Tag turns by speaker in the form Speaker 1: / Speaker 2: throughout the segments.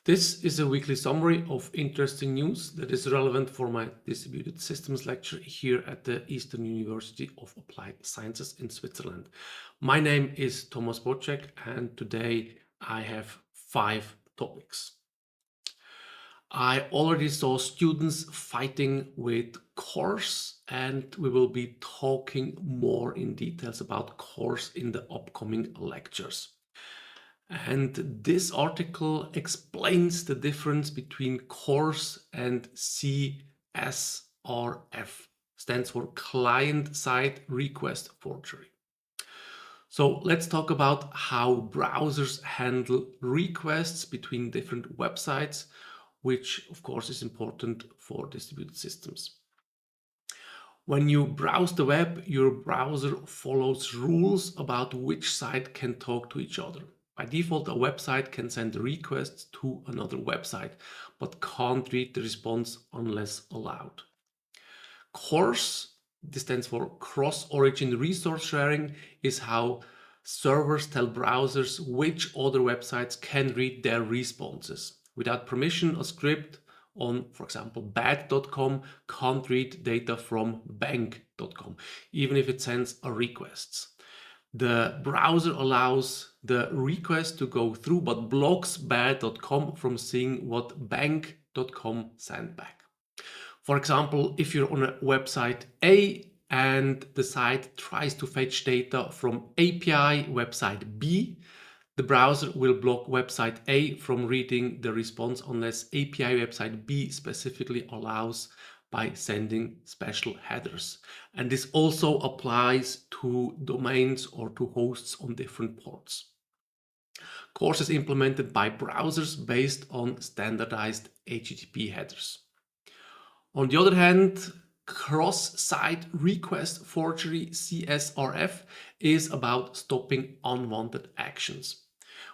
Speaker 1: This is a weekly summary of interesting news that is relevant for my distributed systems lecture here at the Eastern University of Applied Sciences in Switzerland. My name is Thomas Bocek, and today I have 5 topics. I already saw students fighting with CORS, and we will be talking more in details about CORS in the upcoming lectures. And this article explains the difference between CORS and CSRF, stands for client-side request forgery. So let's talk about how browsers handle requests between different websites, which of course is important for distributed systems. When you browse the web, your browser follows rules about which site can talk to each other. By default, a website can send requests to another website, but can't read the response unless allowed. CORS, this stands for Cross-Origin Resource Sharing, is how servers tell browsers which other websites can read their responses. Without permission, a script on, for example, bad.com can't read data from bank.com, even if it sends a request. The browser allows the request to go through, but blocks bad.com from seeing what bank.com sent back. For example, if you're on a website A and the site tries to fetch data from API website B, the browser will block website A from reading the response unless API website B specifically allows by sending special headers. And this also applies to domains or to hosts on different ports. CORS is implemented by browsers based on standardized HTTP headers. On the other hand, cross-site request forgery, CSRF, is about stopping unwanted actions.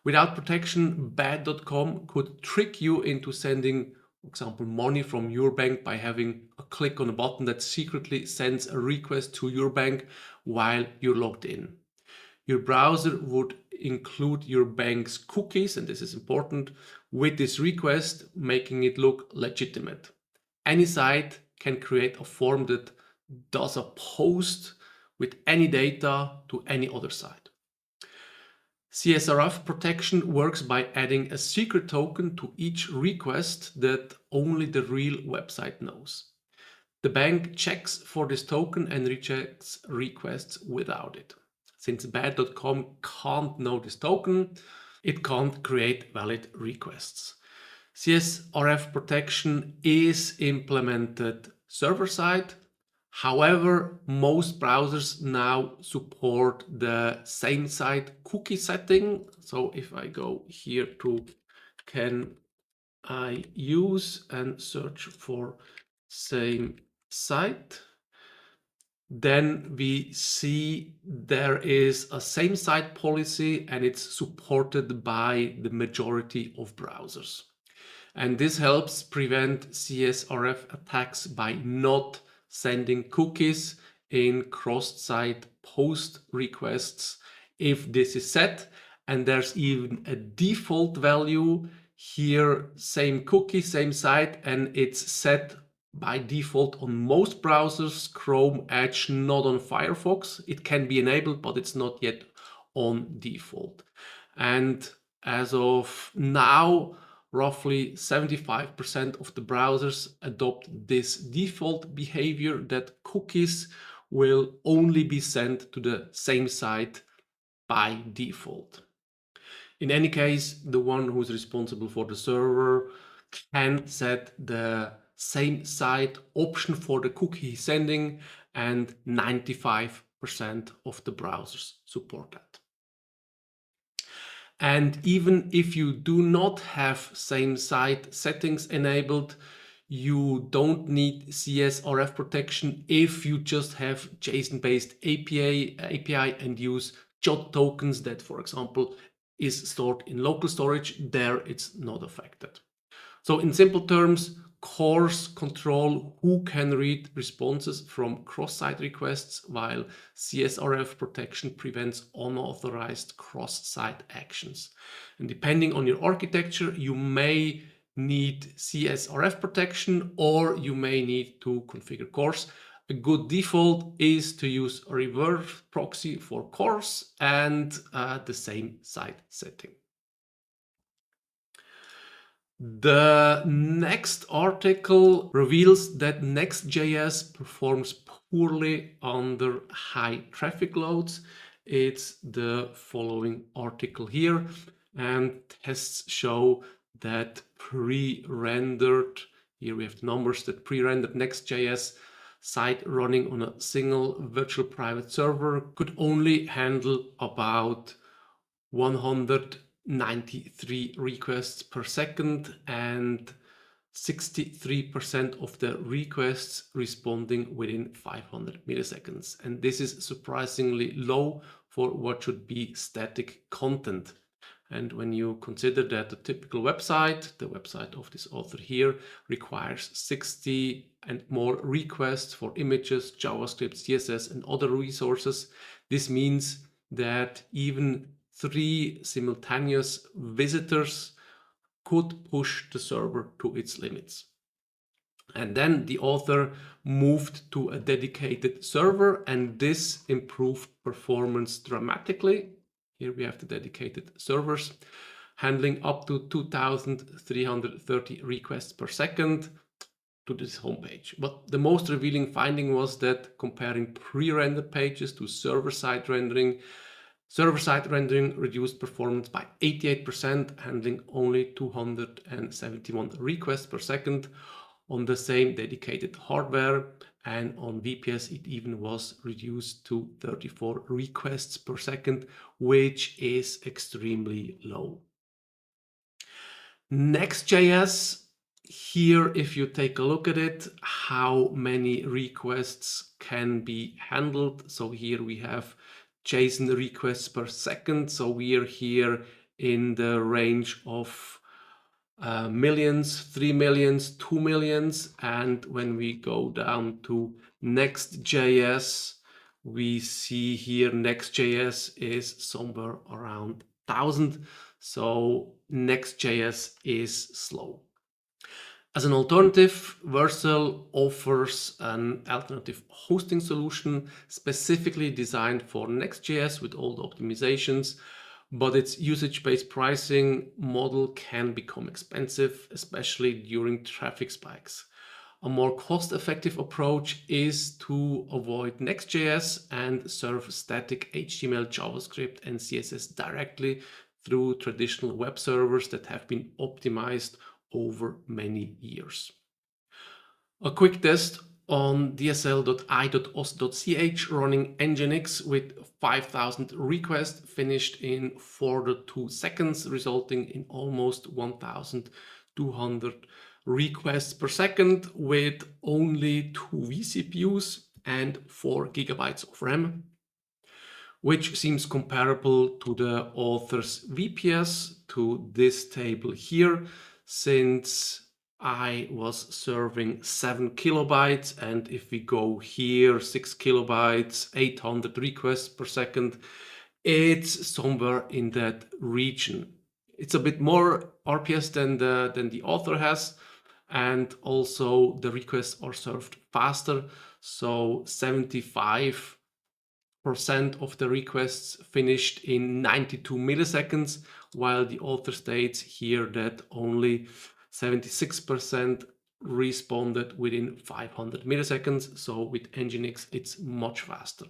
Speaker 1: Without protection, bad.com could trick you into sending, for example, money from your bank by having a click on a button that secretly sends a request to your bank while you're logged in. Your browser would include your bank's cookies, and this is important, with this request, making it look legitimate. Any site can create a form that does a post with any data to any other site. CSRF protection works by adding a secret token to each request that only the real website knows. The bank checks for this token and rejects requests without it. Since bad.com can't know this token, it can't create valid requests. CSRF protection is implemented server-side. However, most browsers now support the same-site cookie setting. So if I go here to can I use and search for same site, then we see there is a same site policy and it's supported by the majority of browsers. And this helps prevent CSRF attacks by not sending cookies in cross-site post requests if this is set, and there's even a default value here, same cookie, same site, and it's set by default on most browsers, Chrome, Edge, not on Firefox. It can be enabled, but it's not yet on default. And as of now, roughly 75% of the browsers adopt this default behavior that cookies will only be sent to the same site by default. In any case, the one who's responsible for the server can set the same site option for the cookie sending, and 95% of the browsers support that. And even if you do not have same site settings enabled, you don't need CSRF protection if you just have JSON-based API and use JOT tokens that, for example, is stored in local storage. There it's not affected. So in simple terms, CORS control who can read responses from cross-site requests, while CSRF protection prevents unauthorized cross-site actions. And depending on your architecture, you may need CSRF protection or you may need to configure CORS. A good default is to use a reverse proxy for CORS and the same site setting. The next article reveals that Next.js performs poorly under high traffic loads. It's the following article here, and tests show that pre-rendered, here we have the numbers, that pre-rendered Next.js site running on a single virtual private server could only handle about 193 requests per second and 63% of the requests responding within 500 milliseconds. And this is surprisingly low for what should be static content. And when you consider that a typical website, the website of this author here, requires 60 and more requests for images, JavaScript, CSS, and other resources, this means that even 3 simultaneous visitors could push the server to its limits. And then the author moved to a dedicated server, and this improved performance dramatically. Here we have the dedicated servers handling up to 2,330 requests per second to this homepage. But the most revealing finding was that comparing pre-rendered pages to server-side rendering reduced performance by 88%, handling only 271 requests per second on the same dedicated hardware, and on VPS it even was reduced to 34 requests per second, which is extremely low. Next.js, here if you take a look at it, how many requests can be handled. So here we have JSON requests per second. So we are here in the range of millions, 3 millions, 2 millions. And when we go down to Next.js, we see here Next.js is somewhere around 1,000. So Next.js is slow. As an alternative, Vercel offers an alternative hosting solution specifically designed for Next.js with all the optimizations, but its usage-based pricing model can become expensive, especially during traffic spikes. A more cost-effective approach is to avoid Next.js and serve static HTML, JavaScript, and CSS directly through traditional web servers that have been optimized over many years. A quick test on dsl.i.os.ch running nginx with 5,000 requests finished in 4.2 seconds, resulting in almost 1,200 requests per second with only 2 vCPUs and 4 gigabytes of RAM, which seems comparable to the author's VPS, to this table here, since I was serving 7 kilobytes, and if we go here 6 kilobytes, 800 requests per second, it's somewhere in that region. It's a bit more RPS than the author has, and also the requests are served faster. So 75% of the requests finished in 92 milliseconds, while the author states here that only 76% responded within 500 milliseconds. So with nginx, it's much faster.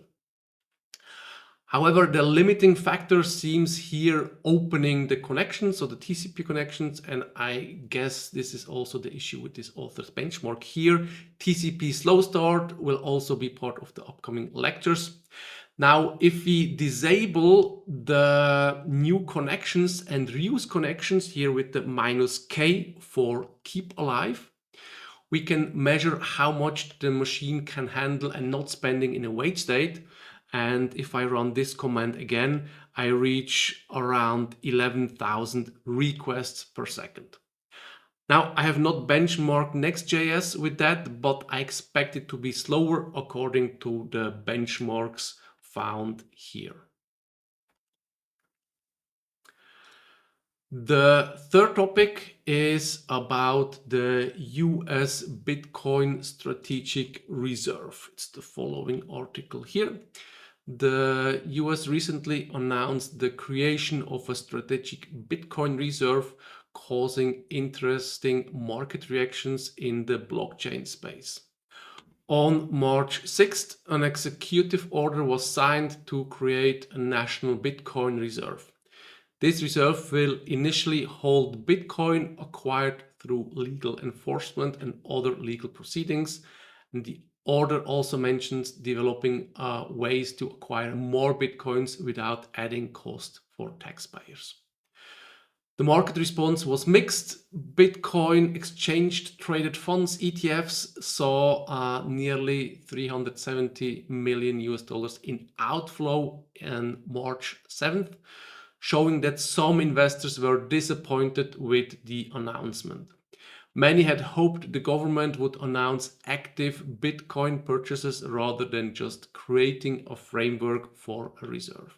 Speaker 1: However, the limiting factor seems here opening the connections, so the TCP connections, and I guess this is also the issue with this author's benchmark here. TCP slow start will also be part of the upcoming lectures. Now, if we disable the new connections and reuse connections here with the -K for keep alive, we can measure how much the machine can handle and not spending in a wait state. And if I run this command again, I reach around 11,000 requests per second. Now, I have not benchmarked Next.js with that, but I expect it to be slower according to the benchmarks found here. The third topic is about the US Bitcoin Strategic Reserve. It's the following article here. The US recently announced the creation of a strategic Bitcoin reserve, causing interesting market reactions in the blockchain space. On March 6th, an executive order was signed to create a national Bitcoin reserve. This reserve will initially hold Bitcoin acquired through legal enforcement and other legal proceedings. And the order also mentions developing ways to acquire more Bitcoins without adding cost for taxpayers. The market response was mixed. Bitcoin exchange traded funds ETFs saw nearly 370 million US dollars in outflow on March 7th, showing that some investors were disappointed with the announcement. Many had hoped the government would announce active Bitcoin purchases rather than just creating a framework for a reserve.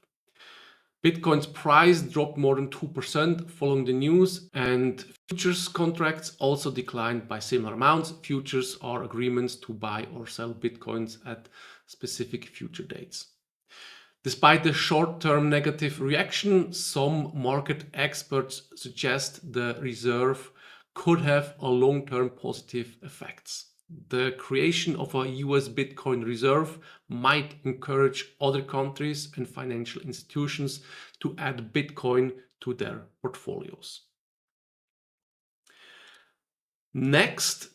Speaker 1: Bitcoin's price dropped more than 2% following the news, and futures contracts also declined by similar amounts. Futures are agreements to buy or sell Bitcoins at specific future dates. Despite the short-term negative reaction, some market experts suggest the reserve could have a long-term positive effects. The creation of a US Bitcoin reserve might encourage other countries and financial institutions to add Bitcoin to their portfolios. Next,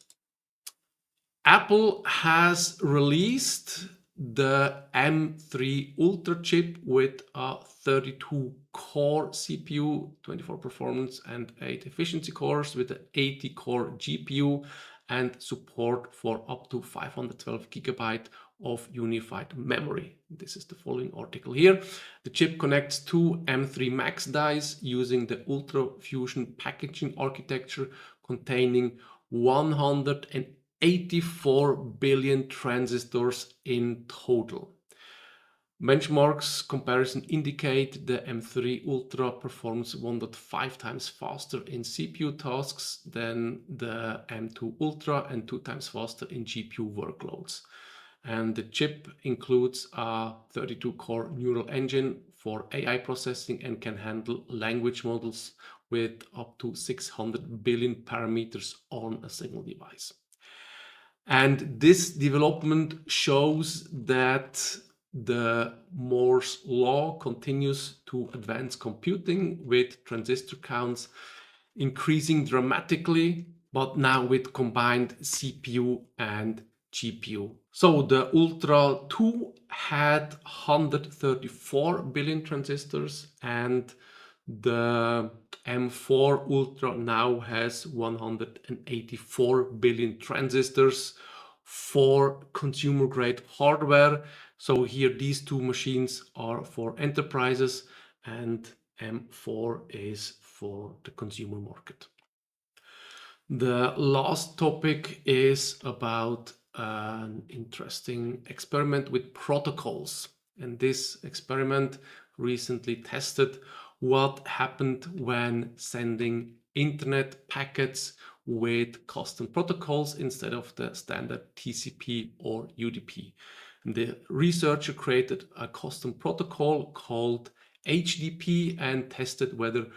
Speaker 1: Apple has released the M3 Ultra chip with a 32-core CPU, 24 performance and 8 efficiency cores with an 80-core GPU and support for up to 512 gigabyte of unified memory. This is the following article here. The chip connects two M3 Max dies using the Ultra Fusion packaging architecture containing 184 billion transistors in total. Benchmarks comparison indicate the M3 Ultra performs 1.5 times faster in CPU tasks than the M2 Ultra and 2 times faster in GPU workloads. And the chip includes a 32-core neural engine for AI processing and can handle language models with up to 600 billion parameters on a single device. And this development shows that the Moore's law continues to advance computing, with transistor counts increasing dramatically, but now with combined CPU and GPU. So the Ultra 2 had 134 billion transistors, and the M4 Ultra now has 184 billion transistors for consumer grade hardware. So here these two machines are for enterprises and M4 is for the consumer market. The last topic is about an interesting experiment with protocols. And this experiment recently tested what happened when sending internet packets with custom protocols instead of the standard TCP or UDP. And the researcher created a custom protocol called HDP and tested whether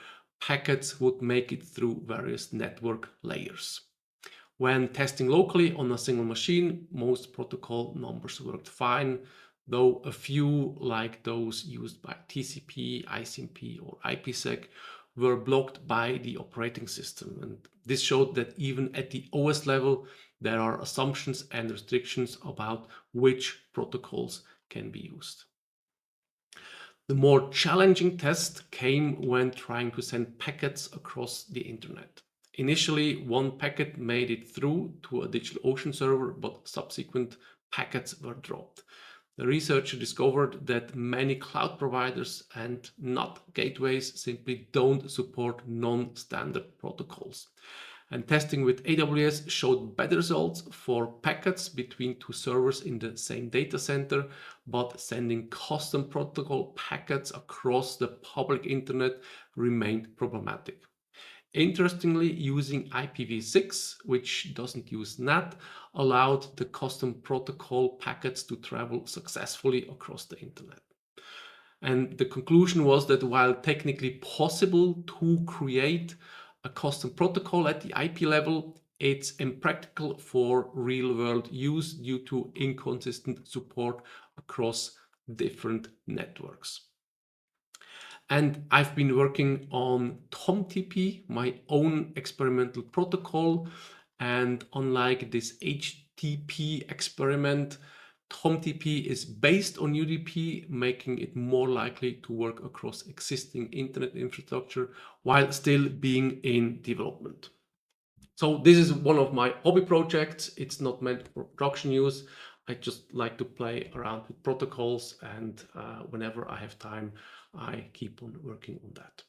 Speaker 1: packets would make it through various network layers. When testing locally on a single machine, most protocol numbers worked fine, though a few, like those used by TCP, ICMP, or IPsec, were blocked by the operating system. And this showed that even at the OS level, there are assumptions and restrictions about which protocols can be used. The more challenging test came when trying to send packets across the internet. Initially, one packet made it through to a DigitalOcean server, but subsequent packets were dropped. The researcher discovered that many cloud providers and not gateways simply don't support non-standard protocols. And testing with AWS showed better results for packets between two servers in the same data center, but sending custom protocol packets across the public internet remained problematic. Interestingly, using IPv6, which doesn't use NAT, allowed the custom protocol packets to travel successfully across the internet. And the conclusion was that while technically possible to create a custom protocol at the IP level, it's impractical for real-world use due to inconsistent support across different networks. And I've been working on TOMTP, my own experimental protocol. And unlike this HTTP experiment, TOMTP is based on UDP, making it more likely to work across existing internet infrastructure while still being in development. So this is one of my hobby projects. It's not meant for production use. I just like to play around with protocols, and whenever I have time, I keep on working on that.